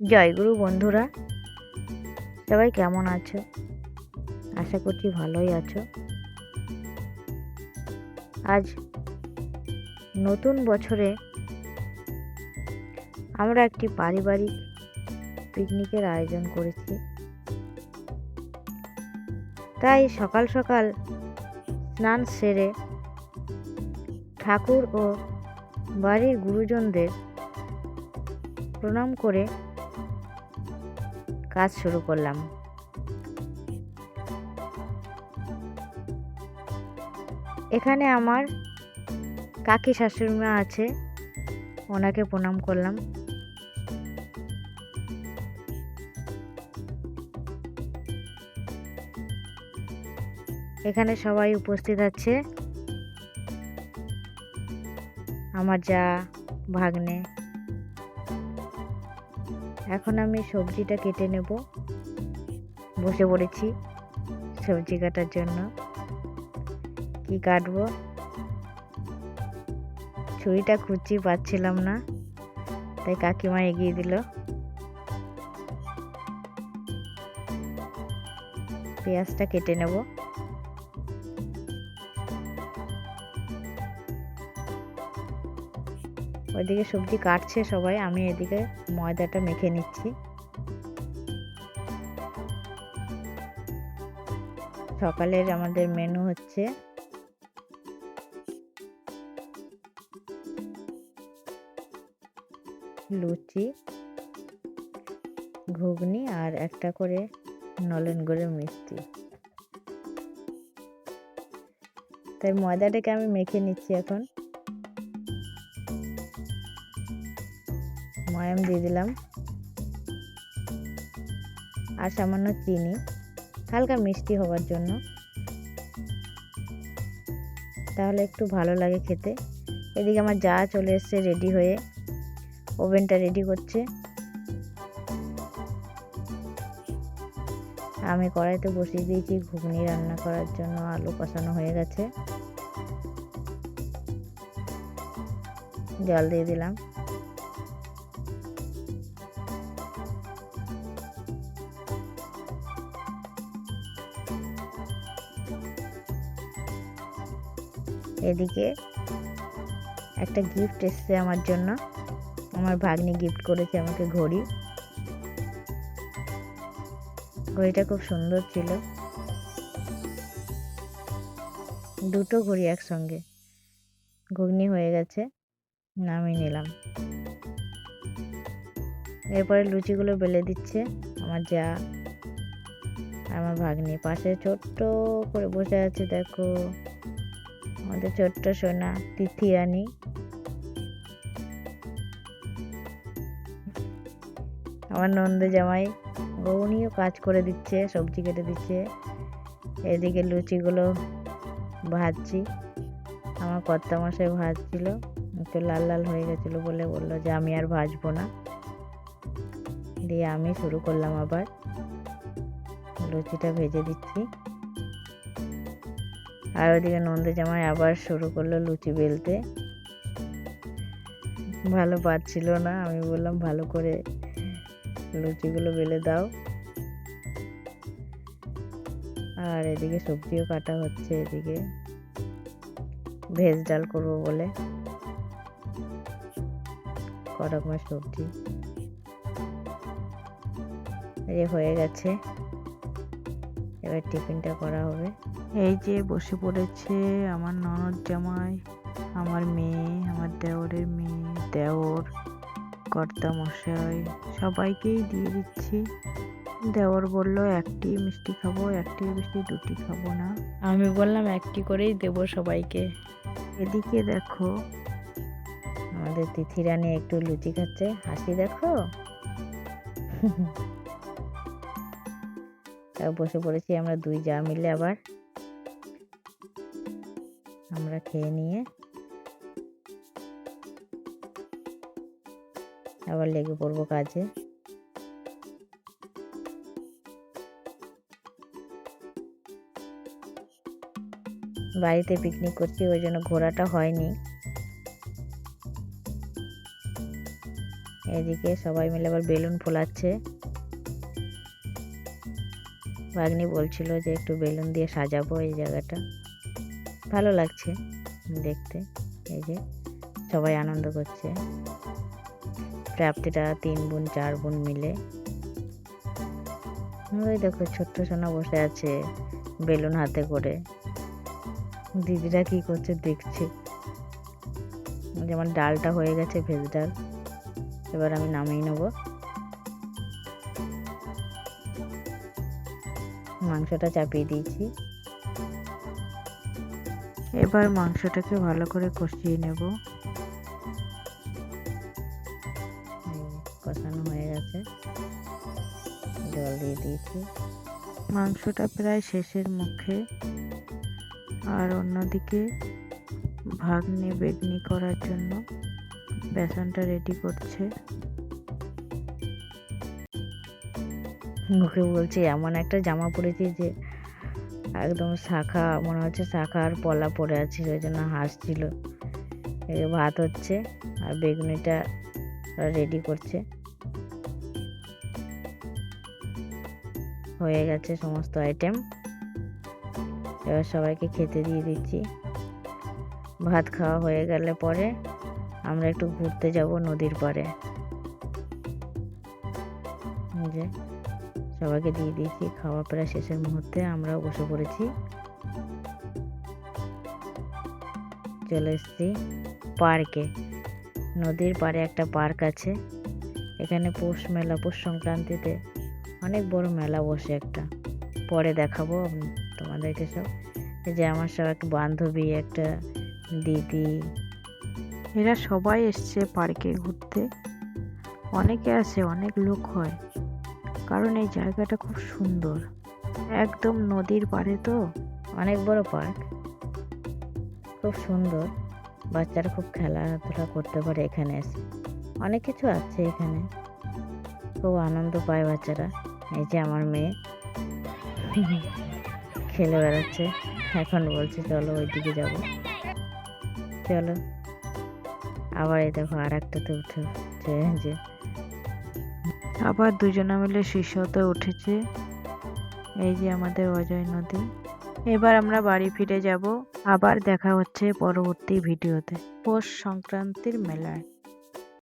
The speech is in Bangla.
জয়গুরু বন্ধুরা, সবাই কেমন আছো? আশা করছি ভালোই আছো। আজ নতুন বছরে আমরা একটি পারিবারিক পিকনিকের আয়োজন করেছি। তাই সকাল সকাল স্নান সেরে ঠাকুর ও বাড়ির গুরুজনদের প্রণাম করে কাজ শুরু করলাম। এখানে আমার কাকি শাশুড়িমা আছে, ওনাকে প্রণাম করলাম। এখানে সবাই উপস্থিত আছে, আমার যা, ভাগ্নে। এখন আমি সবজিটা কেটে নেব, বসে পড়েছি সবজি কাটার জন্য। কি কাটবো, ছুরিটা খুঁজছি, পাচ্ছিলাম না, তাই কাকিমা এগিয়ে দিল। পেঁয়াজটা কেটে নেব। ওইদিকে সবজি কাটছে সবাই, আমি এদিকে ময়দাটা মেখে নিচ্ছি। সকালের আমাদের মেনু হচ্ছে লুচি, ঘুগনি আর একটা করে নলেন গুড়ের মিষ্টি। তাই ময়দাটাকে আমি মেখে নিচ্ছি। এখন ময়াম দিয়ে দিলাম আর সামান্য চিনি, হালকা মিষ্টি হওয়ার জন্য, তাহলে একটু ভালো লাগে খেতে। এদিকে আমার যা চলে এসছে রেডি হয়ে, ওভেনটা রেডি করছে। আমি কড়াইতে বসিয়ে দিয়েছি ঘুগনি রান্না করার জন্য। আলু কষানো হয়ে গেছে, জল দিয়ে দিলাম। এদিকে একটা গিফট এসছে আমার জন্য, আমার ভাগ্নি গিফট করেছে আমাকে ঘড়ি। ঘড়িটা খুব সুন্দর ছিল, দুটো ঘড়ি একসঙ্গে। ঘুগনি হয়ে গেছে, নামিয়ে নিলাম। এরপরে লুচিগুলো বেলে দিচ্ছে আমার যা, আমার ভাগ্নি। পাশে ছোট্ট করে বসে আছে, দেখো আমাদের ছোট্ট সোনা তিথি রানী। আমার নন্দ জামাই, উনিও কাজ করে দিচ্ছে, সবজি কেটে দিচ্ছে। এদিকে লুচিগুলো ভাজছি, আমার কর্তামশাই ভাজছিল, একটু লাল লাল হয়ে গেছিলো বলে বললো যে আমি আর ভাজবো না। দিয়ে আমি শুরু করলাম, আবার লুচিটা ভেজে দিচ্ছি। আর ওইদিকে নন্দ জামাই আবার শুরু করলো লুচি বেলতে। ভালো পারছিল না, আমি বললাম ভালো করে লুচিগুলো বেলে দাও। আর এদিকে সবজিও কাটা হচ্ছে, এদিকে ভেজ ডাল করবো বলে রকমের সবজি হয়ে গেছে। এবার টিফিনটা করা হবে। এই যে বসে পড়েছে আমার ননদ জামাই, আমার মেয়ে, আমার দেওরের মেয়ে, দেওর, কর্তা মশাই, সবাইকেই দিয়ে দিচ্ছি। দেওর বলল একটি মিষ্টি খাবো, একটি মিষ্টি, দুটি খাবো না। আমি বললাম একটি করেই দেবো সবাইকে। এদিকে দেখো আমাদের তিথি রানী একটু লুচি খাচ্ছে, হাসি দেখো। তাও বসে পড়েছি আমরা দুই যা মিলে, আবার আমরা খেয়ে নিয়ে আবার লেগে পড়বো কাজে। বাড়িতে পিকনিক করছি, ওই জন্য ঘোরাটা হয়নি। এদিকে সবাই মিলে আবার বেলুন ফোলাচ্ছে। ভাগ্নি বলছিল যে একটু বেলুন দিয়ে সাজাবো এই জায়গাটা, ভালো লাগছে দেখতে। এই যে সবাই আনন্দ করছে, প্রাপ্তিটা 3 বোন 4 বোন মিলে। ওই দেখো ছোট্ট সোনা বসে আছে বেলুন হাতে করে, দিদিরা কি করছে দেখছে। যেমন ডালটা হয়ে গেছে ভেজ ডাল, এবার আমি নামিয়ে নেব। মাংসটা চাপিয়ে দিয়েছি, এবার মাংসটাকে ভালো করে কষিয়ে নেব। কষানো হয়ে গেছে, জল দিয়ে দিয়েছি। মাংসটা প্রায় শেষের মুখে। আর অন্যদিকে ভাগ্নি বেগনি করার জন্য বেসনটা রেডি করছে। মুখে বলছে এমন একটা জামা পরেছি যে একদম শাখা, মনে হচ্ছে শাখা আর পলা পরে আছে, ওই জন্য হাসছিল। ভাত হচ্ছে আর বেগুনিটা রেডি করছে। হয়ে গেছে সমস্ত আইটেম, এবার সবাইকে খেতে দিয়ে দিচ্ছি। ভাত খাওয়া হয়ে গেলে পরে আমরা একটু ঘুরতে যাব নদীর পাড়ে। যে সবাইকে দিয়ে দিয়েছি, খাওয়া প্রায় শেষের মুহূর্তে আমরাও বসে পড়েছি। চলে এসেছি পার্কে। নদীর পাড়ে একটা পার্ক আছে, এখানে পৌষ মেলা, পৌষ সংক্রান্তিতে অনেক বড় মেলা বসে একটা, পরে দেখাবো তোমাদেরকে সব। এই যে আমার সব একটা বান্ধবী, একটা দিদি, এরা সবাই এসছে পার্কে ঘুরতে। অনেকে আসে, অনেক লোক হয়, কারণ এই জায়গাটা খুব সুন্দর, একদম নদীর পাড়ে তো, অনেক বড় পার্ক, খুব সুন্দর। বাচ্চারা খুব খেলাধুলা করতে পারে এখানে এসে, অনেক কিছু আছে এখানে, খুব আনন্দ পায় বাচ্চারা। এই যে আমার মেয়ে খেলে বেড়াচ্ছে, এখন বলছে চলো ওইদিকে যাবো। চলো, আবার এই দেখো আর একটাতে উঠে যে আবার দুজনে মিলে শীর্ষতে উঠেছে। এই যে আমাদের অজয় নদী। এবার আমরা বাড়ি ফিরে যাব, আবার দেখা হচ্ছে পরবর্তী ভিডিওতে পৌষ সংক্রান্তির মেলায়।